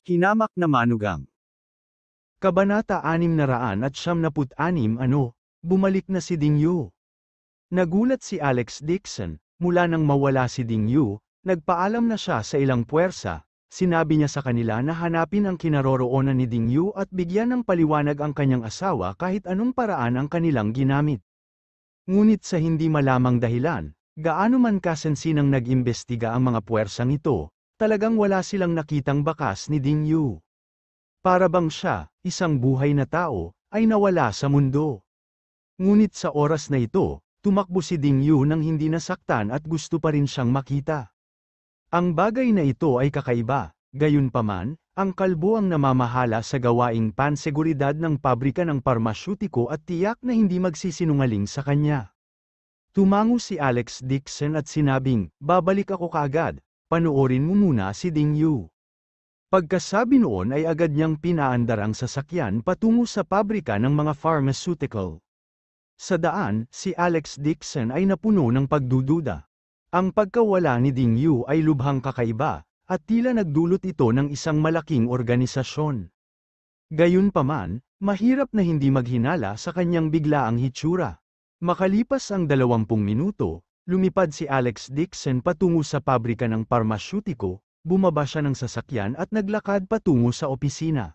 Hinamak na manugang. Kabanata 676. Bumalik na si Ding Yu. Nagulat si Alex Dixon, mula nang mawala si Ding Yu, nagpaalam na siya sa ilang puwersa, sinabi niya sa kanila na hanapin ang kinaroroonan ni Ding Yu at bigyan ng paliwanag ang kanyang asawa kahit anong paraan ang kanilang ginamit. Ngunit sa hindi malamang dahilan, gaano man kasensinang nag-imbestiga ang mga puwersang ito, talagang wala silang nakitang bakas ni Ding Yu. Para bang siya, isang buhay na tao, ay nawala sa mundo. Ngunit sa oras na ito, tumakbo si Ding Yu nang hindi nasaktan at gusto pa rin siyang makita. Ang bagay na ito ay kakaiba, gayunpaman, ang kalbo ang namamahala sa gawaing panseguridad ng pabrika ng parmasyutiko at tiyak na hindi magsisinungaling sa kanya. Tumango si Alex Dixon at sinabing, babalik ako kaagad, panoorin mo muna si Ding Yu. Pagkasabi noon ay agad niyang pinaandar ang sasakyan patungo sa pabrika ng mga pharmaceutical. Sa daan, si Alex Dixon ay napuno ng pagdududa. Ang pagkawala ni Ding Yu ay lubhang kakaiba, at tila nagdulot ito ng isang malaking organisasyon. Gayunpaman, mahirap na hindi maghinala sa kanyang biglaang hitsura. Makalipas ang 20 minuto, lumipad si Alex Dixon patungo sa pabrika ng parmasyutiko, bumaba siya ng sasakyan at naglakad patungo sa opisina.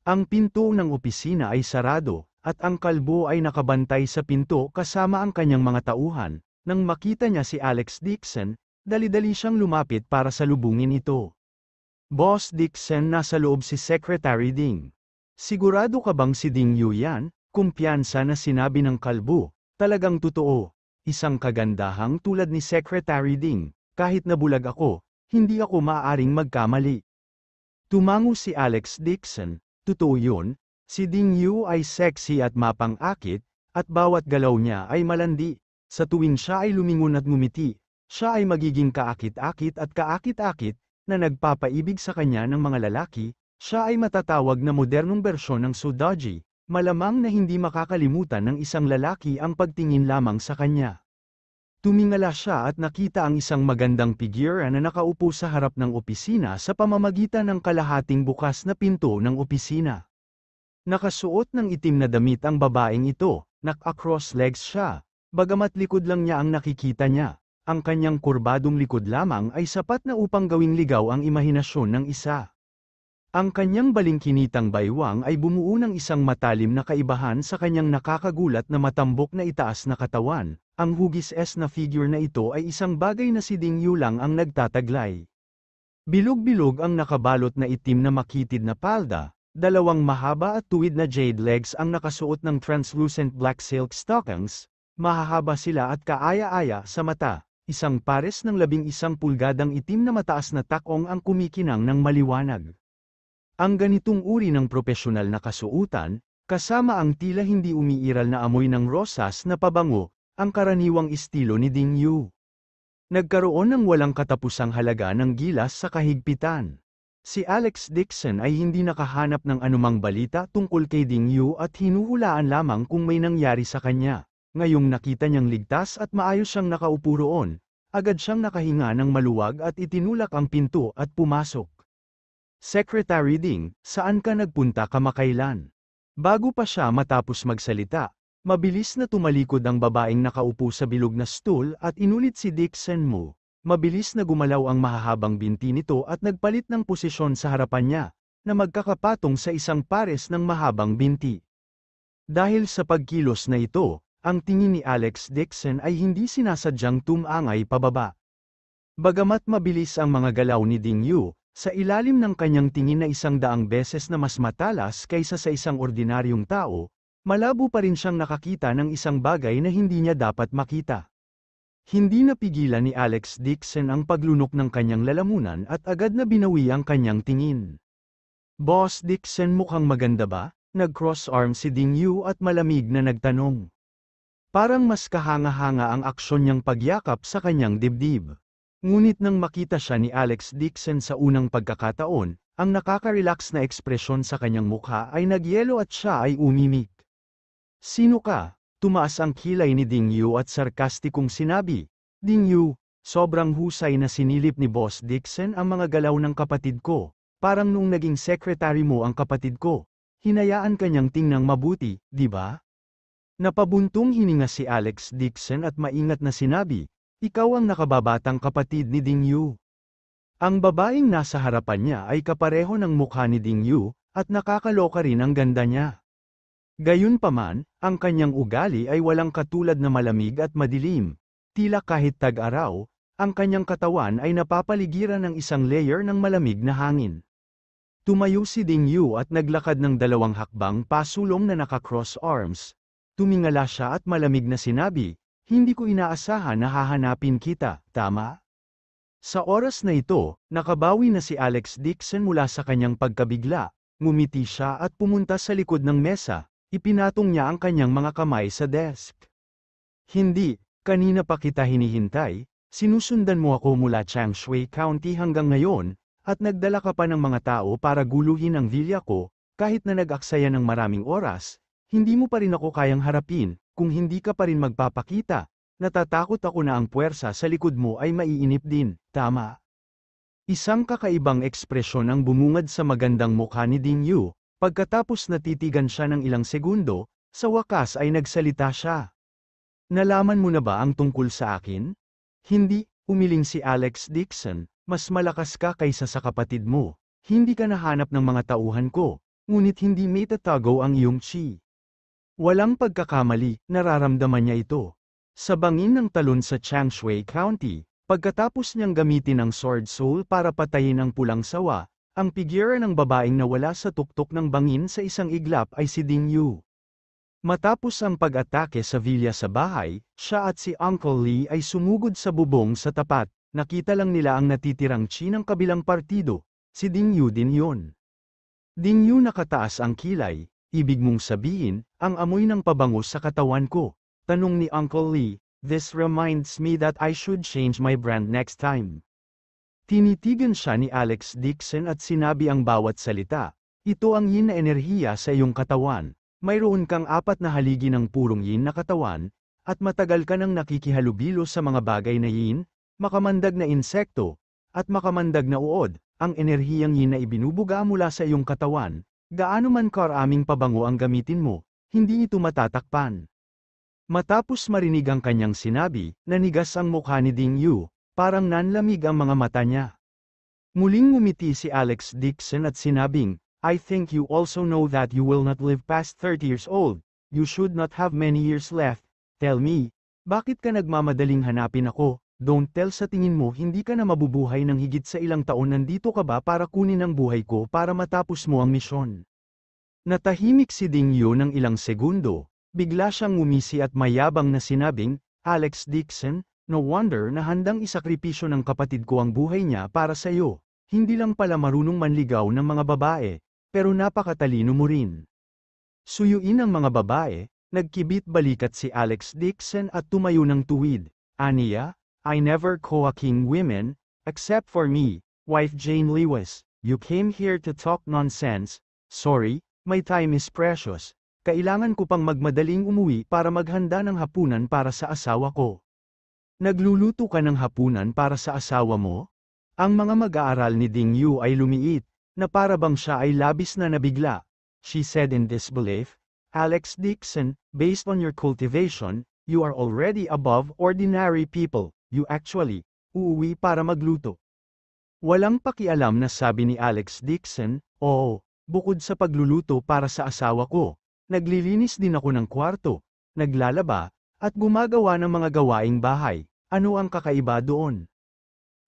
Ang pinto ng opisina ay sarado, at ang kalbo ay nakabantay sa pinto kasama ang kanyang mga tauhan. Nang makita niya si Alex Dixon, dali-dali siyang lumapit para salubungin ito. Boss Dixon, nasa loob si Secretary Ding. Sigurado ka bang si Ding Yu yan? Kumpiyansa na sinabi ng kalbo. Talagang totoo. Isang kagandahang tulad ni Secretary Ding, kahit nabulag ako, hindi ako maaaring magkamali. Tumango si Alex Dixon, totoo yun, si Ding Yu ay sexy at mapang-akit, at bawat galaw niya ay malandi. Sa tuwing siya ay lumingon at ngumiti, siya ay magiging kaakit-akit at kaakit-akit, na nagpapaibig sa kanya ng mga lalaki, siya ay matatawag na modernong bersyon ng Sudoji, malamang na hindi makakalimutan ng isang lalaki ang pagtingin lamang sa kanya. Tumingala siya at nakita ang isang magandang figura na nakaupo sa harap ng opisina sa pamamagitan ng kalahating bukas na pinto ng opisina. Nakasuot ng itim na damit ang babaeng ito, naka-cross legs siya, bagamat likod lang niya ang nakikita niya, ang kanyang kurbadong likod lamang ay sapat na upang gawing ligaw ang imahinasyon ng isa. Ang kanyang balingkinitang baywang ay bumuo ng isang matalim na kaibahan sa kanyang nakakagulat na matambok na itaas na katawan. Ang hugis S na figure na ito ay isang bagay na si Ding Yu lang ang nagtataglay. Bilog-bilog ang nakabalot na itim na makitid na palda, dalawang mahaba at tuwid na jade legs ang nakasuot ng translucent black silk stockings, mahahaba sila at kaaya-aya sa mata, isang pares ng 11 pulgadang itim na mataas na takong ang kumikinang ng maliwanag. Ang ganitong uri ng propesyonal na kasuutan, kasama ang tila hindi umiiral na amoy ng rosas na pabango, ang karaniwang estilo ni Ding Yu. Nagkaroon ng walang katapusang halaga ng gilas sa kahigpitan. Si Alex Dixon ay hindi nakahanap ng anumang balita tungkol kay Ding Yu at hinuhulaan lamang kung may nangyari sa kanya. Ngayong nakita niyang ligtas at maayos siyang nakaupo roon, agad siyang nakahinga ng maluwag at itinulak ang pinto at pumasok. Secretary Ding, saan ka nagpunta kamakailan? Bago pa siya matapos magsalita, mabilis na tumalikod ang babaeng nakaupo sa bilog na stool at inulit si Dixon mo. Mabilis na gumalaw ang mahahabang binti nito at nagpalit ng posisyon sa harapan niya, na magkakapatong sa isang pares ng mahabang binti. Dahil sa pagkilos na ito, ang tingin ni Alex Dixon ay hindi sinasadyang tumangay pababa. Bagamat mabilis ang mga galaw ni Ding Yu, sa ilalim ng kanyang tingin na 100 beses na mas matalas kaysa sa isang ordinaryong tao, malabo pa rin siyang nakakita ng isang bagay na hindi niya dapat makita. Hindi napigilan ni Alex Dixon ang paglunok ng kanyang lalamunan at agad na binawi ang kanyang tingin. Boss Dixon, mukhang maganda ba? Nag-cross arm si Ding Yu at malamig na nagtanong. Parang mas kahanga-hanga ang aksyon niyang pagyakap sa kanyang dibdib. Ngunit nang makita siya ni Alex Dixon sa unang pagkakataon, ang nakaka-relax na ekspresyon sa kanyang mukha ay nagyelo at siya ay umimik. Sino ka? Tumaas ang kilay ni Ding Yu at sarkastikong sinabi, Ding Yu, sobrang husay na sinilip ni Boss Dixon ang mga galaw ng kapatid ko, parang nung naging secretary mo ang kapatid ko. Hinayaan kanyang tingnang mabuti, di ba? Napabuntong hininga si Alex Dixon at maingat na sinabi, ikaw ang nakababatang kapatid ni Ding Yu. Ang babaeng nasa harapan niya ay kapareho ng mukha ni Ding Yu, at nakakaloka rin ang ganda niya. Gayunpaman, ang kanyang ugali ay walang katulad na malamig at madilim. Tila kahit tag-araw, ang kanyang katawan ay napapaligiran ng isang layer ng malamig na hangin. Tumayo si Ding Yu at naglakad ng 2 hakbang pasulong na naka-cross arms. Tumingala siya at malamig na sinabi, hindi ko inaasahan na hahanapin kita, tama? Sa oras na ito, nakabawi na si Alex Dixon mula sa kanyang pagkabigla. Ngumiti siya at pumunta sa likod ng mesa, ipinatong niya ang kanyang mga kamay sa desk. Hindi, kanina pa kita hinihintay, sinusundan mo ako mula Changshui County hanggang ngayon, at nagdala ka pa ng mga tao para guluhin ang vilya ko, kahit na nag-aksaya ng maraming oras, hindi mo pa rin ako kayang harapin, kung hindi ka pa rin magpapakita. Natatakot ako na ang puwersa sa likod mo ay maiinip din, tama? Isang kakaibang ekspresyon ang bumungad sa magandang mukha ni Ding Yu, pagkatapos natitigan siya ng ilang segundo, sa wakas ay nagsalita siya. Nalaman mo na ba ang tungkol sa akin? Hindi, umiling si Alex Dixon. Mas malakas ka kaysa sa kapatid mo. Hindi ka nahanap ng mga tauhan ko, ngunit hindi may tatago ang iyong chi. Walang pagkakamali, nararamdaman niya ito. Sa bangin ng talon sa Changshui County, pagkatapos niyang gamitin ang Sword Soul para patayin ang pulang sawa, ang figura ng babaeng nawala sa tuktok ng bangin sa isang iglap ay si Ding Yu. Matapos ang pag-atake sa vilya sa bahay, siya at si Uncle Lee ay sumugod sa bubong sa tapat. Nakita lang nila ang natitirang chi ng kabilang partido, si Ding Yu din yon. Ding Yu nakataas ang kilay, ibig mong sabihin, ang amoy ng pabango sa katawan ko. Tanong ni Uncle Lee, this reminds me that I should change my brand next time. Tinitigan siya ni Alex Dixon at sinabi ang bawat salita, ito ang yin na enerhiya sa iyong katawan, mayroon kang 4 na haligi ng purong yin na katawan, at matagal ka nang nakikihalubilo sa mga bagay na yin, makamandag na insekto, at makamandag na uod, ang enerhiyang yin na ibinubuga mula sa iyong katawan, gaano man karaming pabango ang gamitin mo, hindi ito matatakpan. Matapos marinig ang kanyang sinabi, nanigas ang mukha ni Ding Yu, parang nanlamig ang mga mata niya. Muling ngumiti si Alex Dixon at sinabing, I think you also know that you will not live past 30 years old, you should not have many years left, tell me, bakit ka nagmamadaling hanapin ako? Don't tell sa tingin mo hindi ka na mabubuhay ng higit sa ilang taon nandito ka ba para kunin ang buhay ko para matapos mo ang misyon. Natahimik si Ding Yu ng ilang segundo, bigla siyang ngumisi at mayabang na sinabing, Alex Dixon, no wonder na handang isakripisyo ng kapatid ko ang buhay niya para sa iyo, hindi lang pala marunong manligaw ng mga babae, pero napakatalino mo rin. Suyuin ang mga babae, nagkibit balikat si Alex Dixon at tumayo ng tuwid, aniya, I never co-king women, except for me, wife Jane Lewis, you came here to talk nonsense, sorry, my time is precious, kailangan ko pang magmadaling umuwi para maghanda ng hapunan para sa asawa ko. Nagluluto ka ng hapunan para sa asawa mo? Ang mga mag-aaral ni Ding Yu ay lumiit, na para bang siya ay labis na nabigla. She said in disbelief, Alex Dixon, based on your cultivation, you are already above ordinary people. You actually, uuwi para magluto. Walang pakialam na sabi ni Alex Dixon, oo, bukod sa pagluluto para sa asawa ko, naglilinis din ako ng kwarto, naglalaba, at gumagawa ng mga gawaing bahay. Ano ang kakaiba doon?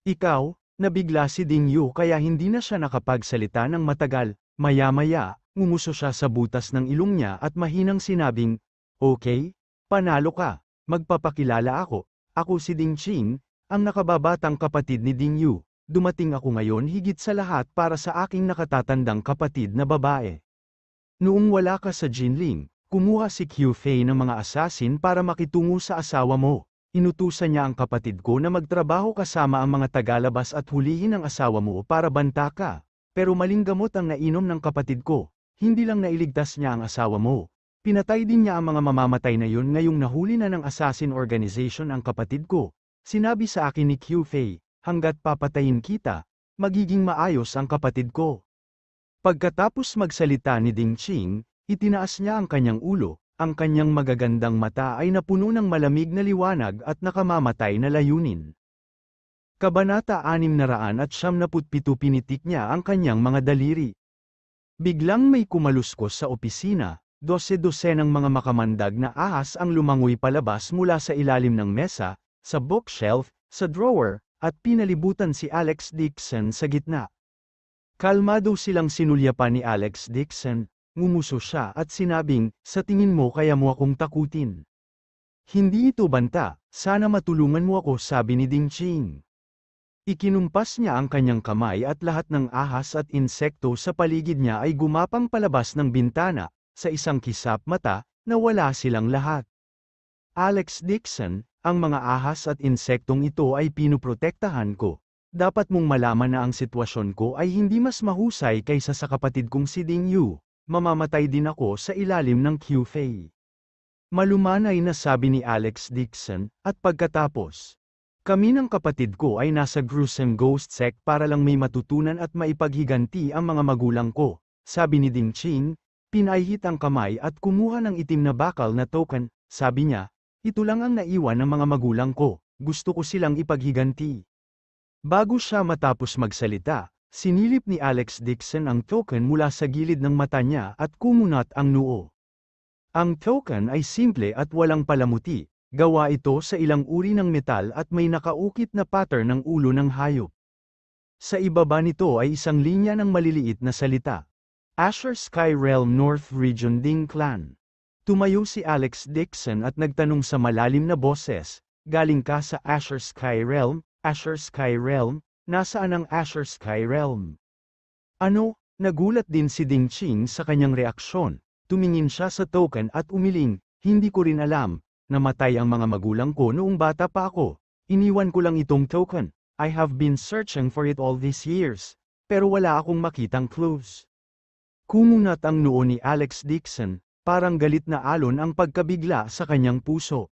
Ikaw, nabigla si Ding Yu kaya hindi na siya nakapagsalita ng matagal, maya-maya, ngumuso siya sa butas ng ilong niya at mahinang sinabing, okay, panalo ka, magpapakilala ako. Ako si Ding Qing, ang nakababatang kapatid ni Ding Yu. Dumating ako ngayon higit sa lahat para sa aking nakatatandang kapatid na babae. Noong wala ka sa Jinling, kumuha si Qiu Fei ng mga asasin para makitungo sa asawa mo. Inutusan niya ang kapatid ko na magtrabaho kasama ang mga tagalabas at hulihin ang asawa mo para banta ka. Pero maling gamot ang nainom ng kapatid ko. Hindi lang nailigtas niya ang asawa mo. Pinatay din niya ang mga mamamatay na yun ngayong nahuli na ng assassin organization ang kapatid ko. Sinabi sa akin ni Qiu Fei, hanggat papatayin kita, magiging maayos ang kapatid ko. Pagkatapos magsalita ni Ding Ching, itinaas niya ang kanyang ulo, ang kanyang magagandang mata ay napuno ng malamig na liwanag at nakamamatay na layunin. Kabanata 697 pinitik niya ang kanyang mga daliri. Biglang may kumaluskos sa opisina, 12 ng mga makamandag na ahas ang lumangoy palabas mula sa ilalim ng mesa, sa bookshelf, sa drawer, at pinalibutan si Alex Dixon sa gitna. Kalmado silang sinulyapan ni Alex Dixon, ngumuso siya at sinabing, sa tingin mo kaya mo akong takutin. Hindi ito banta, sana matulungan mo ako, sabi ni Ding Ching. Ikinumpas niya ang kanyang kamay at lahat ng ahas at insekto sa paligid niya ay gumapang palabas ng bintana, sa isang kisap mata, nawala silang lahat. Alex Dixon, ang mga ahas at insektong ito ay pinuprotektahan ko. Dapat mong malaman na ang sitwasyon ko ay hindi mas mahusay kaysa sa kapatid kong si Ding Yu, mamamatay din ako sa ilalim ng Q-Fei. Malumanay na sabi ni Alex Dixon, at pagkatapos, kami ng kapatid ko ay nasa gruesome ghost sect para lang may matutunan at maipaghiganti ang mga magulang ko, sabi ni Ding Ching, pinahit ang kamay at kumuha ng itim na bakal na token, sabi niya, ito lang ang naiwan ng mga magulang ko, gusto ko silang ipaghiganti. Bago siya matapos magsalita, sinilip ni Alex Dixon ang token mula sa gilid ng mata niya at kumunat ang noo. Ang token ay simple at walang palamuti, gawa ito sa ilang uri ng metal at may nakaukit na pattern ng ulo ng hayop. Sa ibaba nito ay isang linya ng maliliit na salita. Azure Sky Realm North Region Ding Clan. Tumayo si Alex Dixon at nagtanong sa malalim na boses, galing ka sa Azure Sky Realm? Azure Sky Realm? Nasaan ang Azure Sky Realm? Ano? Nagulat din si Ding Ching sa kanyang reaksyon. Tumingin siya sa token at umiling, hindi ko rin alam. Namatay ang mga magulang ko noong bata pa ako. Iniwan ko lang itong token. I have been searching for it all these years. Pero wala akong makitang clues. Kumunat ang noo ni Alex Dixon, parang galit na alon ang pagkabigla sa kanyang puso.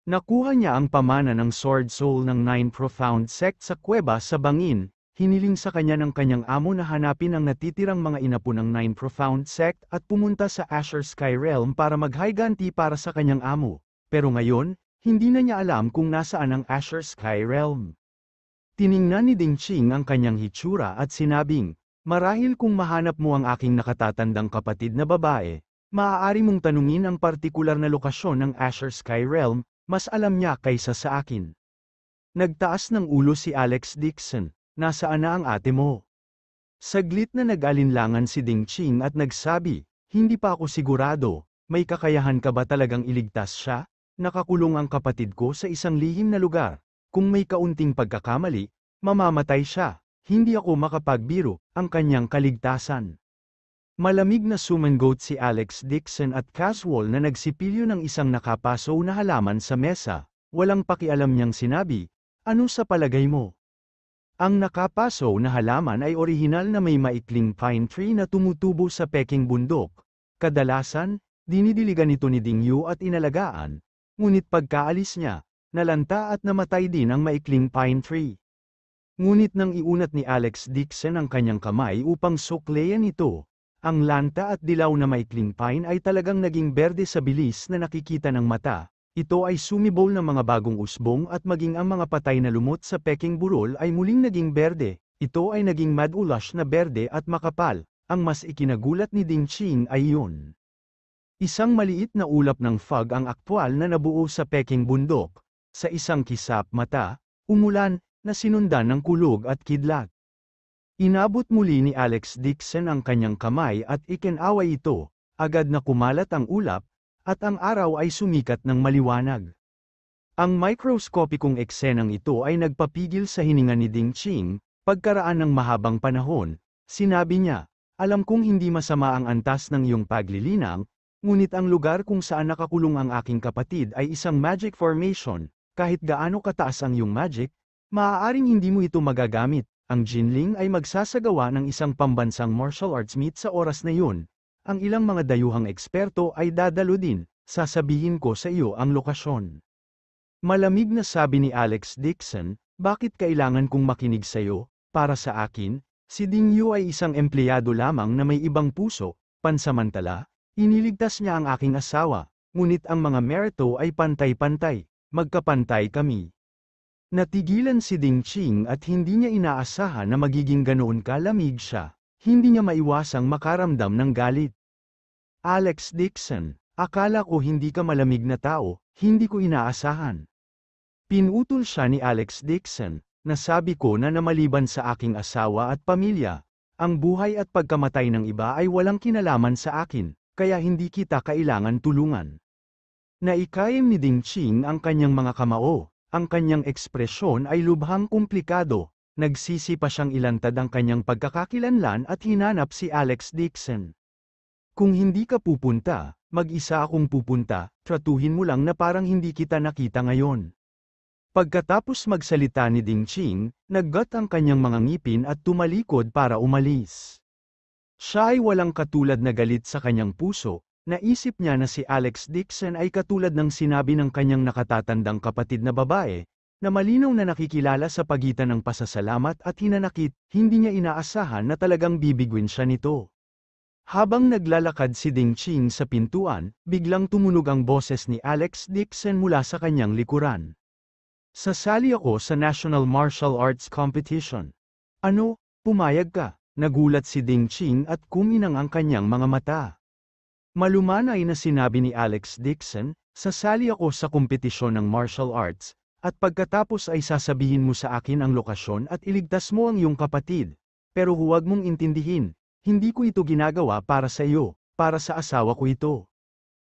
Nakuha niya ang pamana ng Sword Soul ng Nine Profound Sect sa kuweba sa bangin, hiniling sa kanya ng kanyang amo na hanapin ang natitirang mga inapo ng Nine Profound Sect at pumunta sa Azure Sky Realm para maghiganti para sa kanyang amo. Pero ngayon, hindi na niya alam kung nasaan ang Azure Sky Realm. Tiningnan ni Ding Ching ang kanyang hitsura at sinabing, marahil kung mahanap mo ang aking nakatatandang kapatid na babae, maaari mong tanungin ang partikular na lokasyon ng Azure Sky Realm, mas alam niya kaysa sa akin. Nagtaas ng ulo si Alex Dixon, nasaan na ang ate mo? Saglit na nag-alinlangan si Ding Ching at nagsabi, hindi pa ako sigurado, may kakayahan ka ba talagang iligtas siya? Nakakulong ang kapatid ko sa isang lihim na lugar, kung may kaunting pagkakamali, mamamatay siya, hindi ako makapagbiro, ang kanyang kaligtasan. Malamig na sumangot si Alex Dixon at casual na nagsipilyo ng isang nakapaso na halaman sa mesa, walang pakialam niyang sinabi, ano sa palagay mo? Ang nakapaso na halaman ay orihinal na may maikling pine tree na tumutubo sa Peking bundok. Kadalasan, dinidiligan ito ni Ding Yu at inalagaan, ngunit pagkaalis niya, nalanta at namatay din ang maikling pine tree. Ngunit nang iunat ni Alex Dixon ang kanyang kamay upang suklayan ito, ang lanta at dilaw na maikling pine ay talagang naging berde sa bilis na nakikita ng mata. Ito ay sumibol ng mga bagong usbong at maging ang mga patay na lumot sa Peking burol ay muling naging berde. Ito ay naging mad-ulash na berde at makapal. Ang mas ikinagulat ni Ding Ching ay iyon. Isang maliit na ulap ng fog ang aktwal na nabuo sa Peking bundok. Sa isang kisap mata, umulan, na sinundan ng kulog at kidlat. Inabot muli ni Alex Dixon ang kanyang kamay at ikinaway ito, agad na kumalat ang ulap, at ang araw ay sumikat ng maliwanag. Ang microscopikong eksenang ito ay nagpapigil sa hininga ni Ding Ching, pagkaraan ng mahabang panahon, sinabi niya, alam kong hindi masama ang antas ng iyong paglilinang, ngunit ang lugar kung saan nakakulong ang aking kapatid ay isang magic formation, kahit gaano kataas ang iyong magic, maaaring hindi mo ito magagamit. Ang Jinling ay magsasagawa ng isang pambansang martial arts meet sa oras na yun. Ang ilang mga dayuhang eksperto ay dadalo din, sasabihin ko sa iyo ang lokasyon. Malamig na sabi ni Alex Dixon, bakit kailangan kong makinig sa iyo? Para sa akin, si Ding Yu ay isang empleyado lamang na may ibang puso, pansamantala, iniligtas niya ang aking asawa, ngunit ang mga merito ay pantay-pantay, magkapantay kami. Natigilan si Ding Ching at hindi niya inaasahan na magiging ganoon kalamig siya. Hindi niya maiwasang makaramdam ng galit. Alex Dixon, akala ko hindi ka malamig na tao, hindi ko inaasahan. Pinutol siya ni Alex Dixon, nasabi ko na maliban sa aking asawa at pamilya, ang buhay at pagkamatay ng iba ay walang kinalaman sa akin, kaya hindi kita kailangan tulungan. Naikayam ni Ding Ching ang kanyang mga kamao. Ang kanyang ekspresyon ay lubhang komplikado, nagsisi pa siyang ilantad ang kanyang pagkakakilanlan at hinanap si Alex Dixon. Kung hindi ka pupunta, mag-isa akong pupunta, tratuhin mo lang na parang hindi kita nakita ngayon. Pagkatapos magsalita ni Ding Ching, naggat ang kanyang mga ngipin at tumalikod para umalis. Siya ay walang katulad na galit sa kanyang puso. Naisip niya na si Alex Dixon ay katulad ng sinabi ng kanyang nakatatandang kapatid na babae, na malinaw na nakikilala sa pagitan ng pasasalamat at hinanakit, hindi niya inaasahan na talagang bibigwin siya nito. Habang naglalakad si Ding Ching sa pintuan, biglang tumunog ang boses ni Alex Dixon mula sa kanyang likuran. Sasali ako sa National Martial Arts Competition. Ano, pumayag ka? Nagulat si Ding Ching at kuminang ang kanyang mga mata. Malumanay na sinabi ni Alex Dixon, sasali ako sa kompetisyon ng martial arts, at pagkatapos ay sasabihin mo sa akin ang lokasyon at iligtas mo ang iyong kapatid. Pero huwag mong intindihin, hindi ko ito ginagawa para sa iyo, para sa asawa ko ito.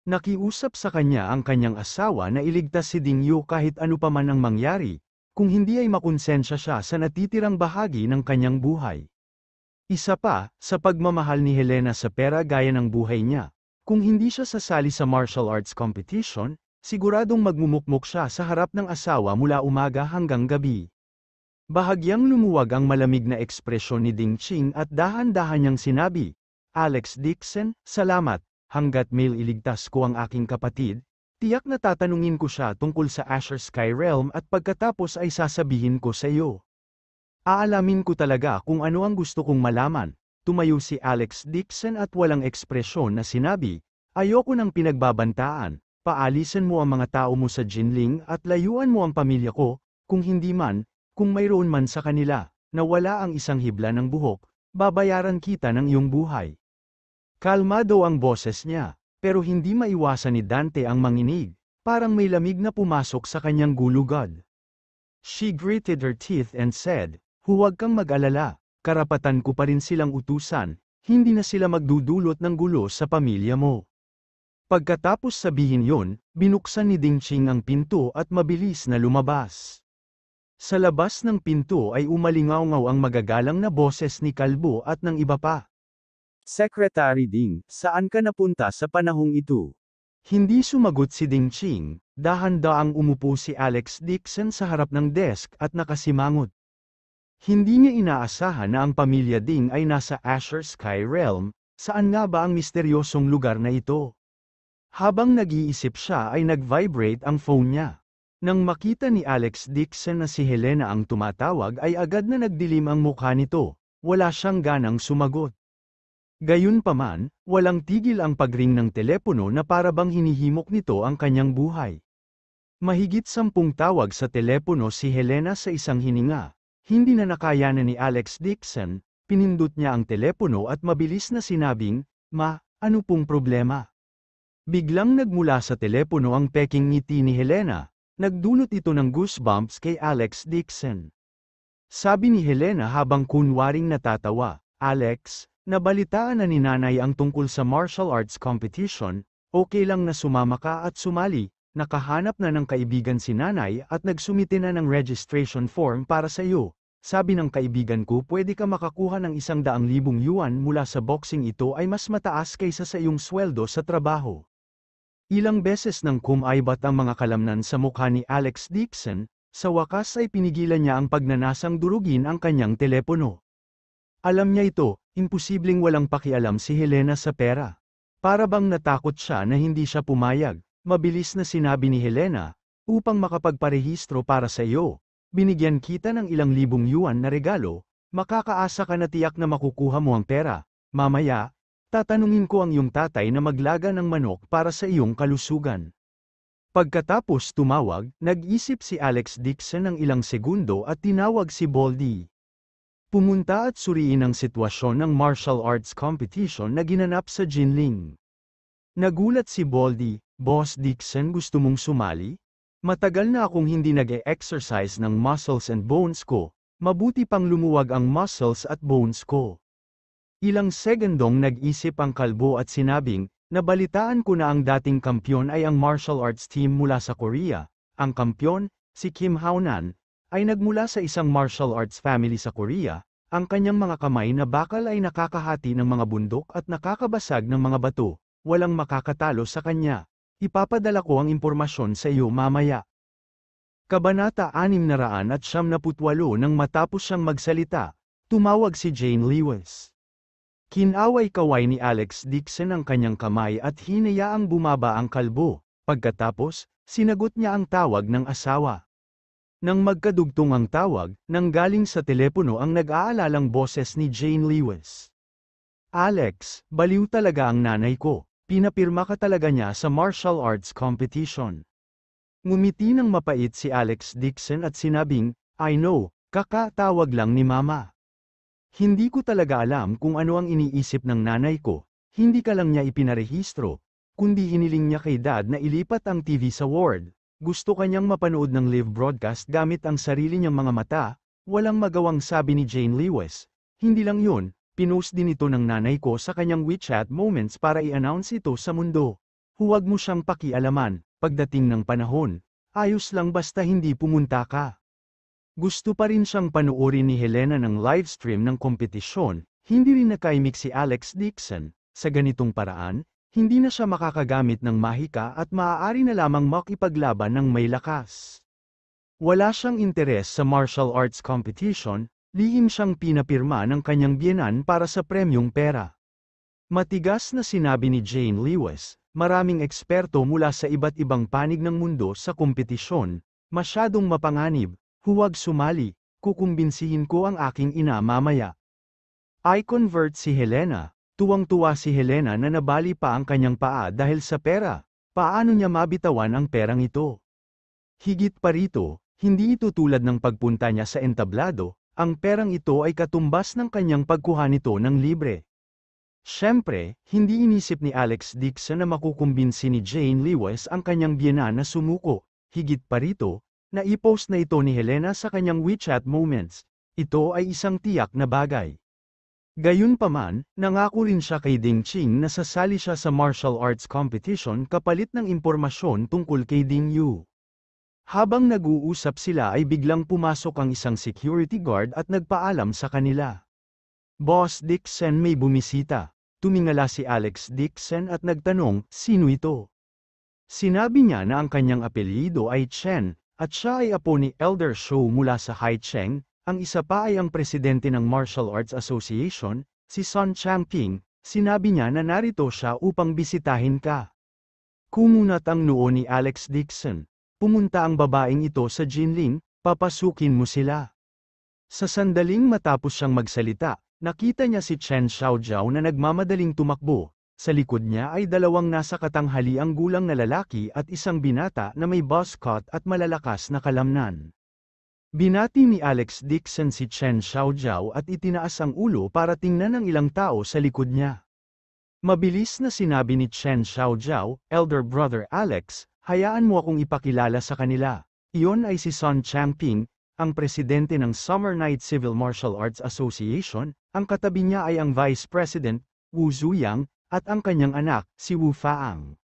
Nakiusap sa kanya ang kanyang asawa na iligtas si Ding Yu kahit ano pa man ang mangyari, kung hindi ay makonsensya siya sa natitirang bahagi ng kanyang buhay. Isa pa, sa pagmamahal ni Helena sa pera gaya ng buhay niya. Kung hindi siya sasali sa martial arts competition, siguradong magmumukmok siya sa harap ng asawa mula umaga hanggang gabi. Bahagyang lumuwag ang malamig na ekspresyon ni Ding Ching at dahan-dahan niyang sinabi, Alex Dixon, salamat, hanggat iligtas ko ang aking kapatid, tiyak na tatanungin ko siya tungkol sa Azure Sky Realm at pagkatapos ay sasabihin ko sa iyo. Aalamin ko talaga kung ano ang gusto kong malaman. Tumayo si Alex Dixon at walang ekspresyon na sinabi, ayoko ng pinagbabantaan, paalisin mo ang mga tao mo sa Jinling at layuan mo ang pamilya ko, kung hindi man, kung mayroon man sa kanila, na wala ang isang hibla ng buhok, babayaran kita ng iyong buhay. Kalmado ang boses niya, pero hindi maiwasan ni Dante ang manginig, parang may lamig na pumasok sa kanyang gulugod. She gritted her teeth and said, huwag kang mag-alala. Karapatan ko pa rin silang utusan, hindi na sila magdudulot ng gulo sa pamilya mo. Pagkatapos sabihin yon, binuksan ni Ding Ching ang pinto at mabilis na lumabas. Sa labas ng pinto ay umalingaw-ngaw ang magagalang na boses ni Kalbo at ng iba pa. Secretary Ding, saan ka napunta sa panahong ito? Hindi sumagot si Ding Ching, dahan-daang umupo si Alex Dixon sa harap ng desk at nakasimangot. Hindi niya inaasahan na ang pamilya Ding ay nasa Azure Sky Realm, saan nga ba ang misteryosong lugar na ito? Habang nag-iisip siya ay nag-vibrate ang phone niya. Nang makita ni Alex Dixon na si Helena ang tumatawag ay agad na nagdilim ang mukha nito, wala siyang ganang sumagot. Gayunpaman, walang tigil ang pagring ng telepono na para bang hinihimok nito ang kanyang buhay. Mahigit 10 tawag sa telepono si Helena sa isang hininga. Hindi na nakayanan ni Alex Dixon, pinindot niya ang telepono at mabilis na sinabing, Ma, ano pong problema? Biglang nagmula sa telepono ang peking ngiti ni Helena, nagdulot ito ng goosebumps kay Alex Dixon. Sabi ni Helena habang kunwaring natatawa, Alex, nabalitaan na ni nanay ang tungkol sa martial arts competition, okay lang na sumama ka at sumali. Nakahanap na ng kaibigan si nanay at nagsumite na ng registration form para sa iyo. Sabi ng kaibigan ko pwede ka makakuha ng 100,000 yuan mula sa boxing ito ay mas mataas kaysa sa iyong sweldo sa trabaho. Ilang beses nang kumaibat ang mga kalamnan sa mukha ni Alex Dixon, sa wakas ay pinigilan niya ang pagnanasang durugin ang kanyang telepono. Alam niya ito, imposibleng walang pakialam si Helena sa pera. Para bang natakot siya na hindi siya pumayag. Mabilis na sinabi ni Helena, upang makapagparehistro para sa iyo, binigyan kita ng ilang libong yuan na regalo, Makakaasa ka na tiyak na makukuha mo ang pera. Mamaya, tatanungin ko ang iyong tatay na maglaga ng manok para sa iyong kalusugan. Pagkatapos tumawag, nag-isip si Alex Dixon ng ilang segundo at tinawag si Baldy. Pumunta at suriin ang sitwasyon ng martial arts competition na ginanap sa Jinling. Nagulat si Baldy, "Boss Dixon, gusto mong sumali? Matagal na akong hindi nag-e-exercise ng muscles and bones ko, mabuti pang lumuwag ang muscles at bones ko." Ilang segundong nag-isip ang kalbo at sinabing, "Nabalitaan ko na ang dating kampyon ay ang martial arts team mula sa Korea. Ang kampyon, si Kim Haonan, ay nagmula sa isang martial arts family sa Korea. Ang kanyang mga kamay na bakal ay nakakahati ng mga bundok at nakakabasag ng mga bato. Walang makakatalo sa kanya. Ipapadala ko ang impormasyon sa iyo mamaya." Kabanata 678 nang matapos siyang magsalita, tumawag si Jane Lewis. Kinaway-kaway ni Alex Dixon ang kanyang kamay at hinayaang bumaba ang kalbo. Pagkatapos, sinagot niya ang tawag ng asawa. Nang magkadugtong ang tawag, nanggaling sa telepono ang nag-aalalang boses ni Jane Lewis. "Alex, baliw talaga ang nanay ko. Pinapirma ka talaga niya sa martial arts competition." Ngumiti ng mapait si Alex Dixon at sinabing, "I know, kakatawag lang ni Mama. Hindi ko talaga alam kung ano ang iniisip ng nanay ko, hindi ka lang niya ipinarehistro, kundi hiniling niya kay Dad na ilipat ang TV sa ward. Gusto kanyang mapanood ng live broadcast gamit ang sarili niyang mga mata." Walang magawang sabi ni Jane Lewis. "Hindi lang yun, pinost din ito ng nanay ko sa kanyang WeChat Moments para i-announce ito sa mundo. Huwag mo siyang pakialaman, pagdating ng panahon, ayos lang basta hindi pumunta ka." Gusto pa rin siyang panuorin ni Helena ng livestream ng kompetisyon, hindi rin nakaimik si Alex Dixon. Sa ganitong paraan, hindi na siya makakagamit ng mahika at maaari na lamang makipaglaban ng may lakas. Wala siyang interes sa martial arts competition, lihim siyang pinapirma ng kanyang biyenan para sa premyong pera. Matigas na sinabi ni Jane Lewis, "Maraming eksperto mula sa iba't ibang panig ng mundo sa kompetisyon, masyadong mapanganib, huwag sumali, kukumbinsihin ko ang aking ina mamaya." I-convert si Helena. Tuwang-tuwa si Helena na nabali pa ang kanyang paa dahil sa pera. Paano niya mabitawan ang perang ito? Higit pa rito, hindi ito tulad ng pagpunta niya sa entablado, ang perang ito ay katumbas ng kanyang pagkuha nito ng libre. Siyempre, hindi inisip ni Alex Dixon na makukumbinsi ni Jane Lewis ang kanyang biyena na sumuko. Higit pa rito, na-i-post na ito ni Helena sa kanyang WeChat Moments. Ito ay isang tiyak na bagay. Gayunpaman, nangako rin siya kay Ding Ching na sasali siya sa martial arts competition kapalit ng impormasyon tungkol kay Ding Yu. Habang nag-uusap sila ay biglang pumasok ang isang security guard at nagpaalam sa kanila. "Boss Dixon, may bumisita." Tumingala si Alex Dixon at nagtanong, "Sino ito?" Sinabi niya na ang kanyang apelyido ay Chen, at siya ay apo ni Elder Shou mula sa Haicheng. Ang isa pa ay ang presidente ng Martial Arts Association, si Sun Changping. Sinabi niya na narito siya upang bisitahin ka. Kumunat ang noo ni Alex Dixon. Pumunta ang babaeng ito sa Jinling, papasukin mo sila. Sa sandaling matapos siyang magsalita, nakita niya si Chen Xiaojiao na nagmamadaling tumakbo. Sa likod niya ay dalawang nasa katanghaliang gulang na lalaki at isang binata na may buzz cut at malalakas na kalamnan. Binati ni Alex Dixon si Chen Xiaojiao at itinaas ang ulo para tingnan ng ilang tao sa likod niya. Mabilis na sinabi ni Chen Xiaojiao, "Elder brother Alex, hayaan mo akong ipakilala sa kanila. Iyon ay si Sun Changping, ang presidente ng Summer Night Civil Martial Arts Association, ang katabi niya ay ang Vice President, Wu Zuyang, at ang kanyang anak, si Wu Faang."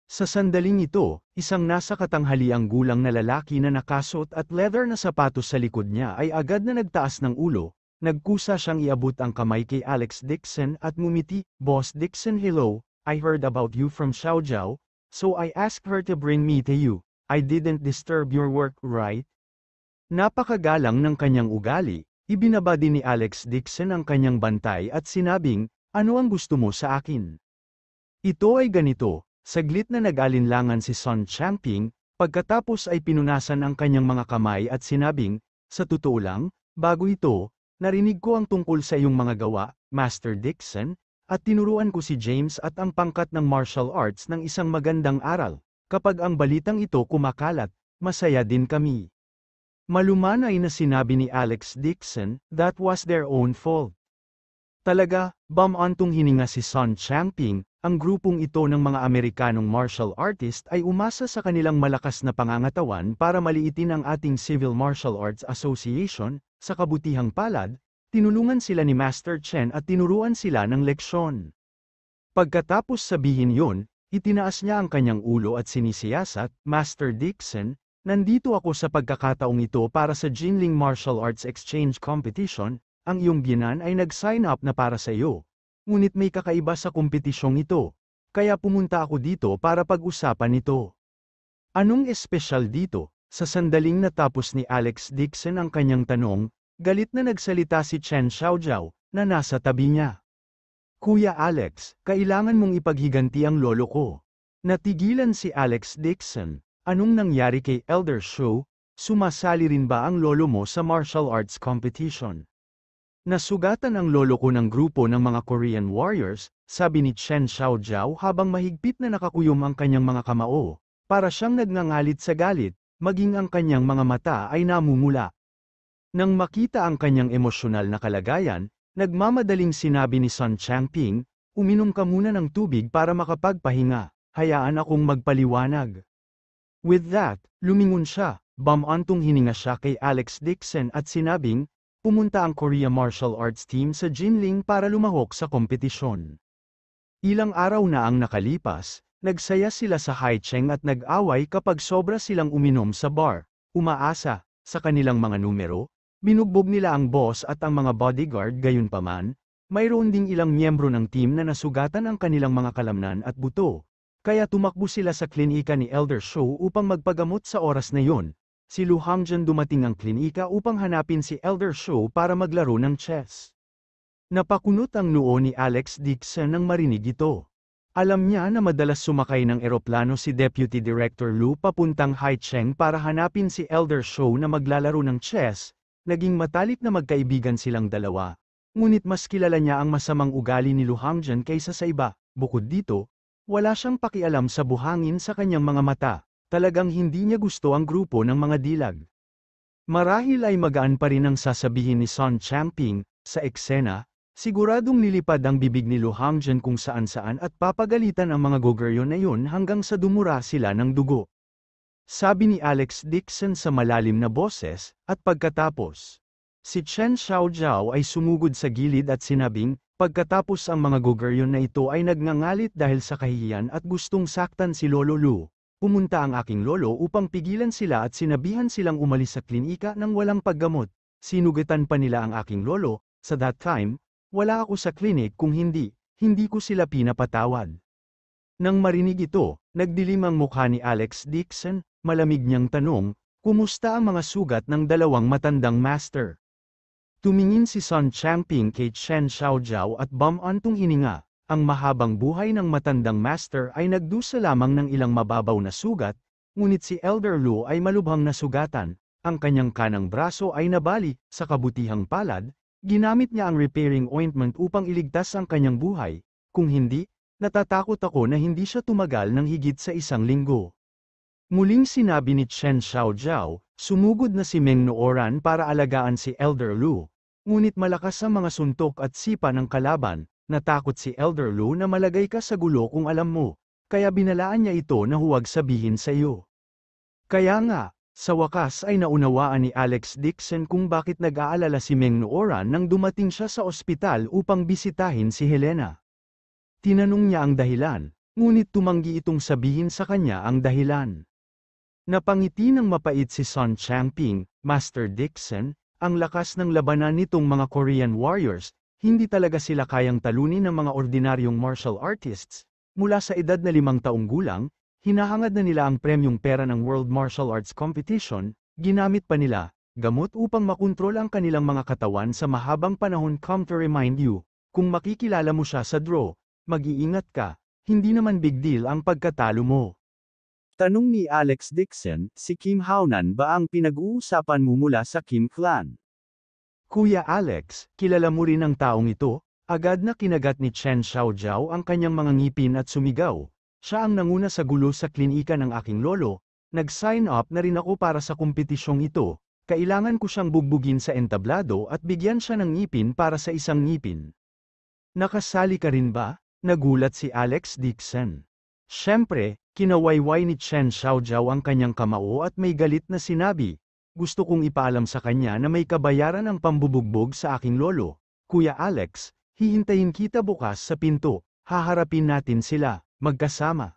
Sa sandaling ito, isang nasa katanghaliang gulang na lalaki na nakasuot at leather na sapatos sa likod niya ay agad na nagtaas ng ulo, nagkusa siyang iabot ang kamay kay Alex Dixon at ngumiti, "Boss Dixon, hello, I heard about you from Xiaojiao, so I asked her to bring me to you. I didn't disturb your work, right?" Napakagalang ng kanyang ugali, ibinaba din ni Alex Dixon ang kanyang bantay at sinabing, "Ano ang gusto mo sa akin?" "Ito ay ganito." Saglit na nag-alinlangan si Sun Changping, pagkatapos ay pinunasan ang kanyang mga kamay at sinabing, "Sa totoo lang, bago ito, Narinig ko ang tungkol sa iyong mga gawa, Master Dixon, at tinuruan ko si James at ang pangkat ng martial arts ng isang magandang aral. Kapag ang balitang ito kumakalat, masaya din kami. Malumanay na sinabi ni Alex Dixon, that was their own fault. Talaga, bumantong hininga si Son Champing, ang grupong ito ng mga Amerikanong martial artist ay umasa sa kanilang malakas na pangangatawan para maliitin ang ating Civil Martial Arts Association, sa kabutihang palad, tinulungan sila ni Master Chen at tinuruan sila ng leksyon. Pagkatapos sabihin yon, itinaas niya ang kanyang ulo at sinisiyasat, Master Dixon, nandito ako sa pagkakataong ito para sa Jinling Martial Arts Exchange Competition. Ang iyong biyenan ay nag-sign up na para sa iyo. Ngunit may kakaiba sa kompetisyong ito. Kaya pumunta ako dito para pag-usapan ito. Anong espesyal dito? Sa sandaling natapos ni Alex Dixon ang kanyang tanong, galit na nagsalita si Chen Xiaojiao, na nasa tabi niya. Kuya Alex, kailangan mong ipaghiganti ang lolo ko. Natigilan si Alex Dixon. Anong nangyari kay Elder Shou? Sumasali rin ba ang lolo mo sa martial arts competition? Nasugatan ang lolo ko ng grupo ng mga Korean warriors, sabi ni Chen Xiaojiao habang mahigpit na nakakuyom ang kanyang mga kamao. Para siyang nagngangalit sa galit, maging ang kanyang mga mata ay namumula. Nang makita ang kanyang emosyonal na kalagayan, nagmamadaling sinabi ni Son Changping, uminom ka muna ng tubig para makapagpahinga, hayaan akong magpaliwanag. With that, lumingon siya, bumantong hininga siya kay Alex Dixon at sinabing, pumunta ang Korea Martial Arts Team sa Jinling para lumahok sa kompetisyon. Ilang araw na ang nakalipas, nagsaya sila sa Haicheng at nag-away kapag sobra silang uminom sa bar, umaasa, sa kanilang mga numero, binugbog nila ang boss at ang mga bodyguard gayunpaman, mayroon ding ilang miyembro ng team na nasugatan ang kanilang mga kalamnan at buto, kaya tumakbo sila sa klinika ni Elder Shou upang magpagamot sa oras na yon. Si Lu Hangjian dumating ang klinika upang hanapin si Elder Shou para maglaro ng chess. Napakunot ang noo ni Alex Dixon nang marinig ito. Alam niya na madalas sumakay ng eroplano si Deputy Director Lu papuntang Haicheng para hanapin si Elder Shou na maglalaro ng chess, naging matalik na magkaibigan silang dalawa. Ngunit mas kilala niya ang masamang ugali ni Lu Hangjian kaysa sa iba, bukod dito, wala siyang pakialam sa buhangin sa kanyang mga mata. Talagang hindi niya gusto ang grupo ng mga dilag. Marahil ay magaan pa rin ang sasabihin ni Son Changping, sa eksena, siguradong nilipad ang bibig ni Lu Hangjian kung saan-saan at papagalitan ang mga gogeryo na yun hanggang sa dumura sila ng dugo. Sabi ni Alex Dixon sa malalim na boses, at pagkatapos, si Chen Xiaojiao ay sumugod sa gilid at sinabing, pagkatapos ang mga gogeryo na ito ay nagngangalit dahil sa kahihiyan at gustong saktan si Lolo Lu. Pumunta ang aking lolo upang pigilan sila at sinabihan silang umalis sa klinika nang walang paggamot. Sinugatan pa nila ang aking lolo, sa that time, wala ako sa klinik kung hindi ko sila pinapatawad. Nang marinig ito, nagdilim ang mukha ni Alex Dixon, malamig niyang tanong, kumusta ang mga sugat ng dalawang matandang master? Tumingin si Son Changping kay Chen Xiaojiao at bumantong hininga. Ang mahabang buhay ng matandang master ay nagdusa lamang ng ilang mababaw na sugat, ngunit si Elder Lu ay malubhang nasugatan, ang kanyang kanang braso ay nabali, sa kabutihang palad, ginamit niya ang repairing ointment upang iligtas ang kanyang buhay, kung hindi, natatakot ako na hindi siya tumagal ng higit sa 1 linggo. Muling sinabi ni Chen Xiaojiao, sumugod na si Meng Nooran para alagaan si Elder Lu, ngunit malakas ang mga suntok at sipa ng kalaban. Natakot si Elder Lu na malagay ka sa gulo kung alam mo, kaya binalaan niya ito na huwag sabihin sa iyo. Kaya nga, sa wakas ay naunawaan ni Alex Dixon kung bakit nag-aalala si Meng Nooran nang dumating siya sa ospital upang bisitahin si Helena. Tinanong niya ang dahilan, ngunit tumanggi itong sabihin sa kanya ang dahilan. Napangiti ng mapait si Son Changping, Master Dixon, ang lakas ng labanan nitong mga Korean warriors. Hindi talaga sila kayang talunin ng mga ordinaryong martial artists. Mula sa edad na 5 taong gulang, hinahangad na nila ang premyong pera ng World Martial Arts Competition, ginamit pa nila, gamot upang makontrol ang kanilang mga katawan sa mahabang panahon. Come to remind you, kung makikilala mo siya sa draw, mag-iingat ka, hindi naman big deal ang pagkatalo mo. Tanong ni Alex Dixon, si Kim Haonan ba ang pinag-uusapan mo mula sa Kim Clan? Kuya Alex, kilala mo rin ang taong ito? Agad na kinagat ni Chen Xiaojiao ang kanyang mga ngipin at sumigaw. Siya ang nanguna sa gulo sa klinika ng aking lolo. Nag-sign up na rin ako para sa kompetisyong ito. Kailangan ko siyang bugbugin sa entablado at bigyan siya ng ngipin para sa isang ngipin. Nakasali ka rin ba? Nagulat si Alex Dixon. Siyempre, kinawayway ni Chen Xiaojiao ang kanyang kamao at may galit na sinabi, gusto kong ipaalam sa kanya na may kabayaran ang pambubugbog sa aking lolo. Kuya Alex, hihintayin kita bukas sa pinto, haharapin natin sila, magkasama.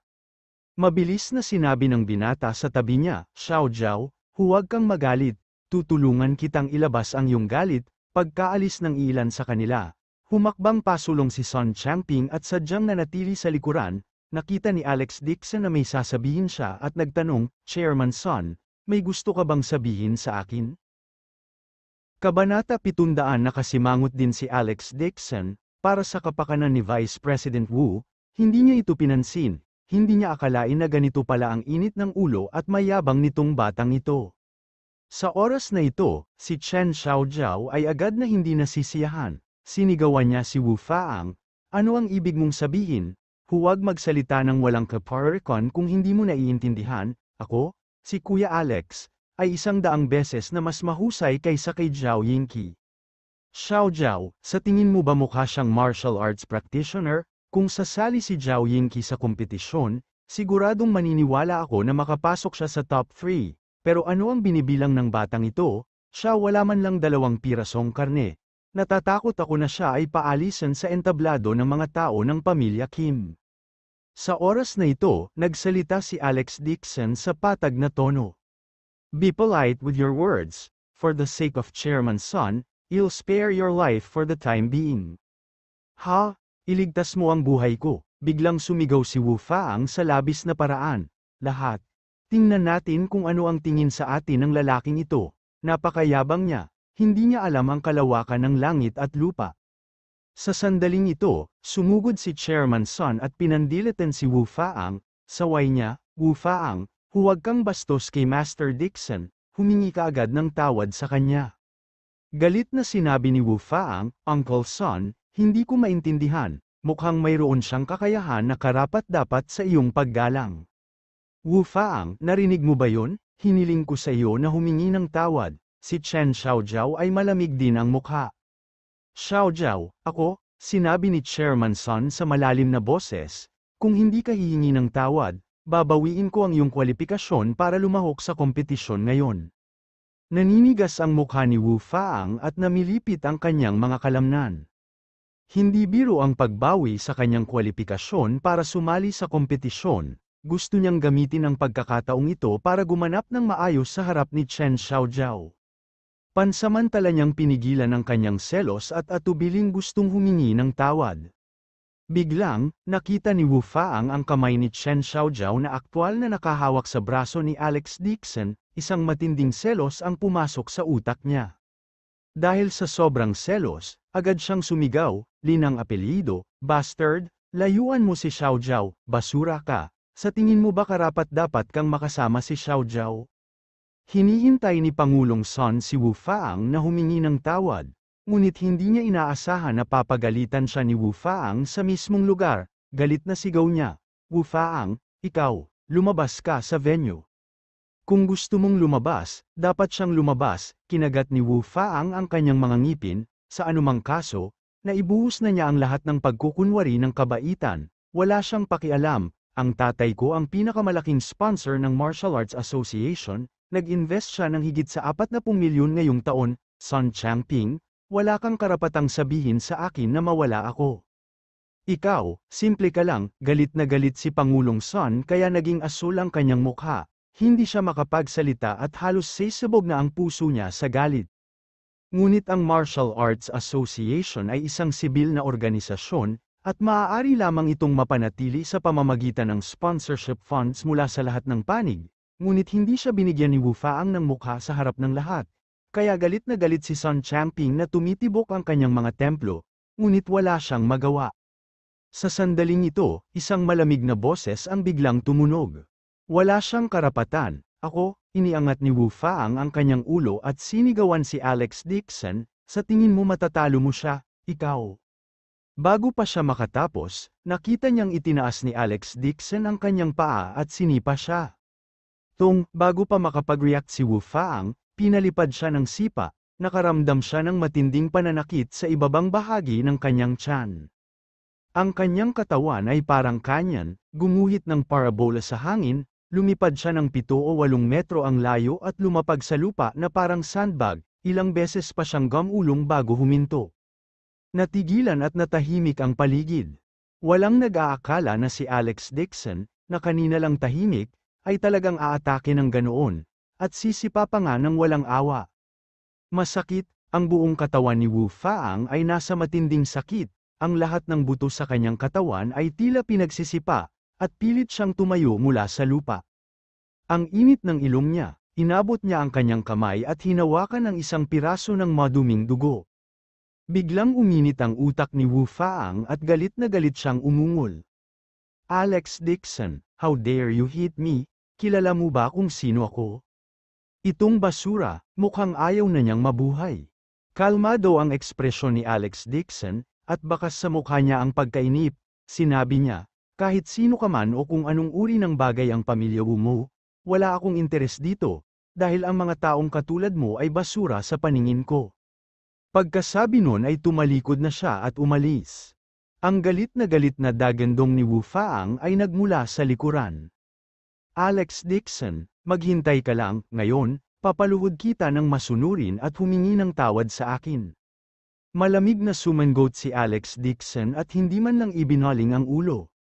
Mabilis na sinabi ng binata sa tabi niya, Xiaojiao, huwag kang magalit, tutulungan kitang ilabas ang iyong galit, pagkaalis ng ilan sa kanila. Humakbang pasulong si Son Changping at sadyang nanatili sa likuran, nakita ni Alex Dixon na may sasabihin siya at nagtanong, Chairman Son, may gusto ka bang sabihin sa akin? Kabanata 700 nakasimangot din si Alex Dixon, para sa kapakanan ni Vice President Wu, hindi niya ito pinansin, hindi niya akalain na ganito pala ang init ng ulo at mayabang nitong batang ito. Sa oras na ito, si Chen Xiaojiao ay agad na hindi nasisiyahan. Sinigawan niya si Wu Faang, ano ang ibig mong sabihin? Huwag magsalita ng walang kaparikon kung hindi mo naiintindihan. Ako, si Kuya Alex, ay 100 beses na mas mahusay kaysa kay Zhao Yingqi. Xiaojiao, sa tingin mo ba mukha siyang martial arts practitioner? Kung sasali si Zhao Yingqi sa kompetisyon, siguradong maniniwala ako na makapasok siya sa top 3. Pero ano ang binibilang ng batang ito? Siya wala man lang 2 pirasong karne. Natatakot ako na siya ay paalisan sa entablado ng mga tao ng pamilya Kim. Sa oras na ito, nagsalita si Alex Dixon sa patag na tono. Be polite with your words, for the sake of Chairman Son, I'll spare your life for the time being. Ha? Iligtas mo ang buhay ko, biglang sumigaw si Wu Faang sa labis na paraan. Lahat. Tingnan natin kung ano ang tingin sa atin ng lalaking ito. Napakayabang niya, hindi niya alam ang kalawakan ng langit at lupa. Sa sandaling ito, sumugod si Chairman Son at pinandilatan si Wu Faang, saway niya, Wu Faang, huwag kang bastos kay Master Dixon, humingi ka agad ng tawad sa kanya. Galit na sinabi ni Wu Faang, Uncle Son, hindi ko maintindihan, mukhang mayroon siyang kakayahan na karapat-dapat sa iyong paggalang. Wu Faang, narinig mo ba yon? Hiniling ko sa iyo na humingi ng tawad. Si Chen Xiaojiao ay malamig din ang mukha. Xiaojiao, ako, sinabi ni Chairman Son sa malalim na boses, kung hindi ka hihingi ng tawad, babawiin ko ang iyong kwalipikasyon para lumahok sa kompetisyon ngayon. Naninigas ang mukha ni Wu Faang at namilipit ang kanyang mga kalamnan. Hindi biro ang pagbawi sa kanyang kwalipikasyon para sumali sa kompetisyon. Gusto niyang gamitin ang pagkakataong ito para gumanap ng maayos sa harap ni Chen Xiaojiao. Pansamantala niyang pinigilan ang kanyang selos at atubiling gustong humingi ng tawad. Biglang, nakita ni Wu Faang ang kamay ni Chen Xiaojiao na aktwal na nakahawak sa braso ni Alex Dixon, isang matinding selos ang pumasok sa utak niya. Dahil sa sobrang selos, agad siyang sumigaw, Linang apelyido, bastard, layuan mo si Xiaojiao, basura ka. Sa tingin mo ba karapat-dapat kang makasama si Xiaojiao? Hinihintay ni Pangulong Son si Wu Faang na humingi ng tawad, ngunit hindi niya inaasahan na papagalitan siya ni Wu Faang sa mismong lugar. Galit na sigaw niya, Wu Faang, ikaw, lumabas ka sa venue. Kung gusto mong lumabas, dapat siyang lumabas. Kinagat ni Wu Faang ang kanyang mga ngipin, sa anumang kaso, naibuhos na niya ang lahat ng pagkukunwari ng kabaitan. Wala siyang pakialam. Ang tatay ko ang pinakamalaking sponsor ng Martial Arts Association, nag-invest siya ng higit sa 40 milyon ngayong taon. Son Changping, wala kang karapatang sabihin sa akin na mawala ako. Ikaw, simple ka lang. Galit na galit si Pangulong Son kaya naging asul ang kanyang mukha. Hindi siya makapagsalita at halos sisabog na ang puso niya sa galit. Ngunit ang Martial Arts Association ay isang sibil na organisasyon, at maaari lamang itong mapanatili sa pamamagitan ng sponsorship funds mula sa lahat ng panig, ngunit hindi siya binigyan ni Wu Faang ng mukha sa harap ng lahat. Kaya galit na galit si Son Changping na tumitibok ang kanyang mga templo, ngunit wala siyang magawa. Sa sandaling ito, isang malamig na boses ang biglang tumunog. Wala siyang karapatan. Ako, iniangat ni Wu Faang ang kanyang ulo at sinigawan si Alex Dixon, Sa tingin mo matatalo mo siya, ikaw? Bago pa siya makatapos, nakita niyang itinaas ni Alex Dixon ang kanyang paa at sinipa siya. Bago pa makapag-react si Wu Faang, pinalipad siya ng sipa, nakaramdam siya ng matinding pananakit sa ibabang bahagi ng kanyang tiyan. Ang kanyang katawan ay parang kanyan, gumuhit ng parabola sa hangin, lumipad siya ng 7 o 8 metro ang layo at lumapag sa lupa na parang sandbag, ilang beses pa siyang gumulong bago huminto. Natigilan at natahimik ang paligid. Walang nag-aakala na si Alex Dixon, na kanina lang tahimik, ay talagang aatake ng ganoon, at sisipa pa nga ng walang awa. Masakit, ang buong katawan ni Wu Faang ay nasa matinding sakit, ang lahat ng buto sa kanyang katawan ay tila pinagsisipa, at pilit siyang tumayo mula sa lupa. Ang init ng ilong niya, inabot niya ang kanyang kamay at hinawakan ang isang piraso ng maduming dugo. Biglang uminit ang utak ni Wu Faang at galit na galit siyang umungol. Alex Dixon, how dare you hit me? Kilala mo ba kung sino ako? Itong basura, mukhang ayaw na niyang mabuhay. Kalmado ang ekspresyon ni Alex Dixon, at bakas sa mukha niya ang pagkainip, sinabi niya, kahit sino ka man o kung anong uri ng bagay ang pamilya mo, wala akong interes dito, dahil ang mga taong katulad mo ay basura sa paningin ko. Pagkasabi nun ay tumalikod na siya at umalis. Ang galit na dagandong ni Wu Faang ay nagmula sa likuran. Alex Dixon, maghintay ka lang, ngayon, papaluhod kita ng masunurin at humingi ng tawad sa akin. Malamig na sumangot si Alex Dixon at hindi man lang ibinaling ang ulo.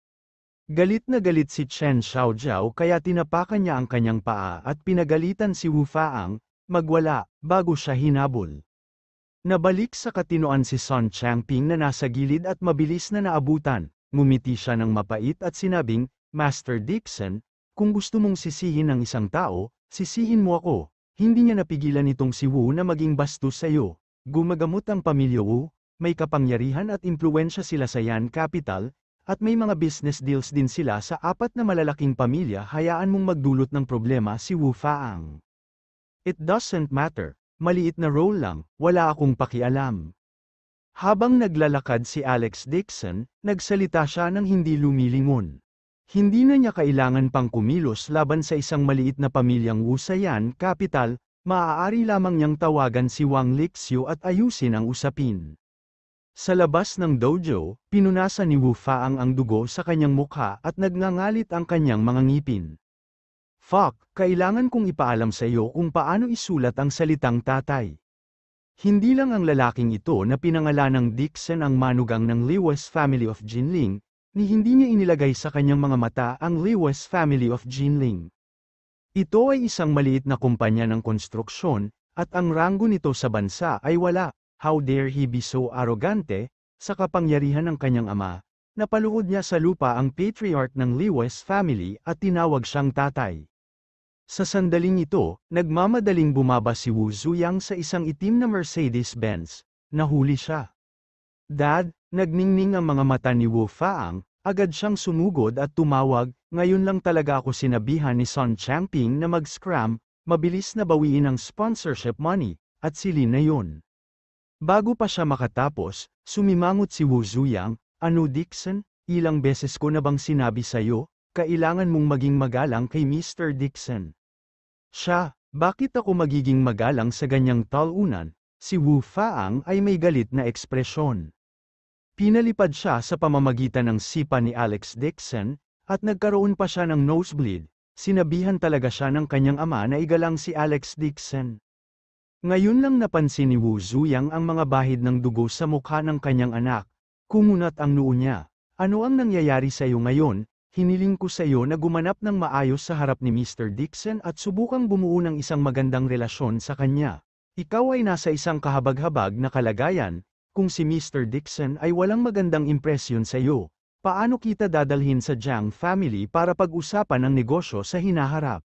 Galit na galit si Chen Xiaojiao kaya tinapakan niya ang kanyang paa at pinagalitan si Wu Faang, magwala, bago siya hinabol. Nabalik sa katinoan si Sun Changping na nasa gilid at mabilis na naabutan, ngumiti siya ng mapait at sinabing, Master Dixon, kung gusto mong sisihin ng isang tao, sisihin mo ako. Hindi niya napigilan itong si Wu na maging bastos sa iyo. Gumagamot ang pamilya Wu, may kapangyarihan at impluwensya sila sa Yan Capital, at may mga business deals din sila sa 4 na malalaking pamilya. Hayaan mong magdulot ng problema si Wu Faang. It doesn't matter. Maliit na role lang, wala akong pakialam. Habang naglalakad si Alex Dixon, nagsalita siya ng hindi lumilingon. Hindi na niya kailangan pang kumilos laban sa isang maliit na pamilyang Wu sa Yan Capital, maaari lamang niyang tawagan si Wang Lixiu at ayusin ang usapin. Sa labas ng dojo, pinunasan ni Wu Faang ang dugo sa kanyang mukha at nagngangalit ang kanyang mga ngipin. Fuck, kailangan kong ipaalam sa iyo kung paano isulat ang salitang tatay. Hindi lang ang lalaking ito na pinangalanang Dixon ang manugang ng Lewis family of Jinling, ni hindi niya inilagay sa kanyang mga mata ang Lewis family of Jinling. Ito ay isang maliit na kumpanya ng konstruksyon, at ang ranggo nito sa bansa ay wala. How dare he be so arrogante, sa kapangyarihan ng kanyang ama, napaluhod niya sa lupa ang patriarch ng Lewis family at tinawag siyang tatay. Sa sandaling ito, nagmamadaling bumaba si Wu Zuyang sa isang itim na Mercedes-Benz, nahuli siya. Dad, nagningning ang mga mata ni Wu Faang, agad siyang sumugod at tumawag, ngayon lang talaga ako sinabihan ni Sun Changping na mag-scram, mabilis na bawiin ang sponsorship money, at silin na yun. Bago pa siya makatapos, sumimangot si Wu Zuyang, ano Dixon, ilang beses ko na bang sinabi sa'yo, kailangan mong maging magalang kay Mr. Dixon. Siya, bakit ako magiging magalang sa ganyang talunan? Si Wu Faang ay may galit na ekspresyon. Pinalipad siya sa pamamagitan ng sipa ni Alex Dixon, at nagkaroon pa siya ng nosebleed. Sinabihan talaga siya ng kanyang ama na igalang si Alex Dixon. Ngayon lang napansin ni Wu Zuyang ang mga bahid ng dugo sa mukha ng kanyang anak. Kumunat ang noo niya. Ano ang nangyayari sa iyo ngayon? Hiniling ko sa iyo na gumanap ng maayos sa harap ni Mr. Dixon at subukang bumuo ng isang magandang relasyon sa kanya. Ikaw ay nasa isang kahabag-habag na kalagayan, kung si Mr. Dixon ay walang magandang impresyon sa iyo, paano kita dadalhin sa Jiang family para pag-usapan ang negosyo sa hinaharap?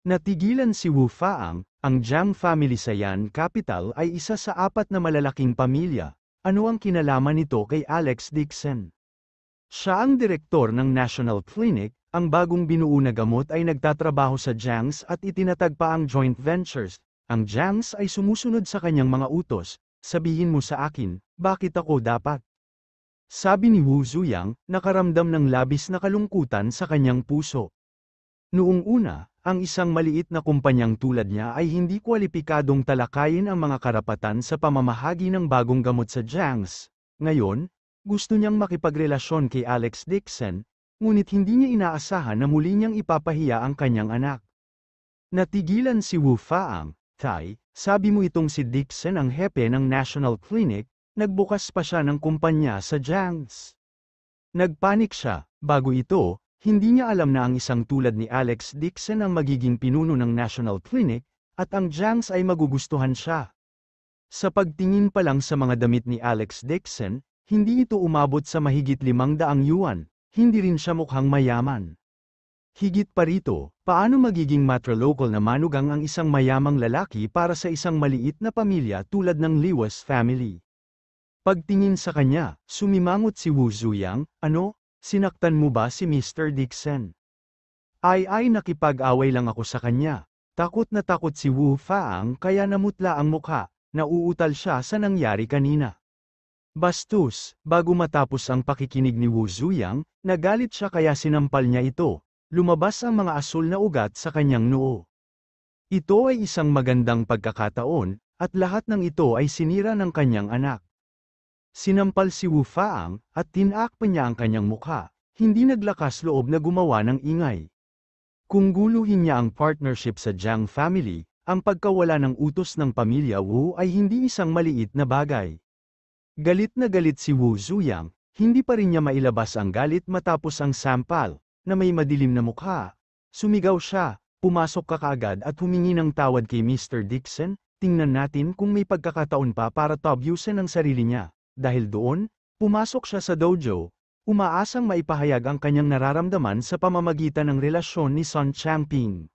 Natigilan si Wu Faang, ang Jiang family sa Yan Capital ay isa sa 4 na malalaking pamilya. Ano ang kinalaman nito kay Alex Dixon? Siya ang direktor ng National Clinic, ang bagong binuo na gamot ay nagtatrabaho sa Jiang's at itinatag pa ang joint ventures. Ang Jiang's ay sumusunod sa kanyang mga utos, sabihin mo sa akin, bakit ako dapat? Sabi ni Wu Zuyang, nakaramdam ng labis na kalungkutan sa kanyang puso. Noong una, ang isang maliit na kumpanyang tulad niya ay hindi kwalipikadong talakayin ang mga karapatan sa pamamahagi ng bagong gamot sa Jiangsu. Ngayon, gusto niyang makipagrelasyon kay Alex Dixon, ngunit hindi niya inaasahan na muli niyang ipapahiya ang kanyang anak. Natigilan si Wu Faang, "Tay, sabi mo itong si Dixon ang hepe ng National Clinic, nagbukas pa siya ng kumpanya sa Jiangsu." Nagpanik siya, bago ito, hindi niya alam na ang isang tulad ni Alex Dixon ang magiging pinuno ng National Clinic, at ang Jiangsu ay magugustuhan siya. Sa pagtingin pa lang sa mga damit ni Alex Dixon, hindi ito umabot sa mahigit 500 yuan, hindi rin siya mukhang mayaman. Higit pa rito, paano magiging matrilocal na manugang ang isang mayamang lalaki para sa isang maliit na pamilya tulad ng Liwas family? Pagtingin sa kanya, sumimangot si Wu Zuyang, "Ano? Sinaktan mo ba si Mr. Dixon?" Ay nakipag-away lang ako sa kanya." Takot na takot si Wu Faang kaya namutla ang mukha, nauutal siya sa nangyari kanina. Bastos, bago matapos ang pakikinig ni Wu Zuyang, nagalit siya kaya sinampal niya ito. Lumabas ang mga asul na ugat sa kanyang noo. Ito ay isang magandang pagkakataon, at lahat ng ito ay sinira ng kanyang anak. Sinampal si Wu Faang, at tinakpan niya ang kanyang mukha, hindi naglakas loob na gumawa ng ingay. Kung guluhin niya ang partnership sa Jiang family, ang pagkawala ng utos ng pamilya Wu ay hindi isang maliit na bagay. Galit na galit si Wu Zuyang, hindi pa rin niya mailabas ang galit matapos ang sampal, na may madilim na mukha. Sumigaw siya, pumasok ka kaagad at humingi ng tawad kay Mr. Dixon, tingnan natin kung may pagkakataon pa para tabyusin ang sarili niya. Dahil doon, pumasok siya sa dojo, umaasang maipahayag ang kanyang nararamdaman sa pamamagitan ng relasyon ni Sun Changping.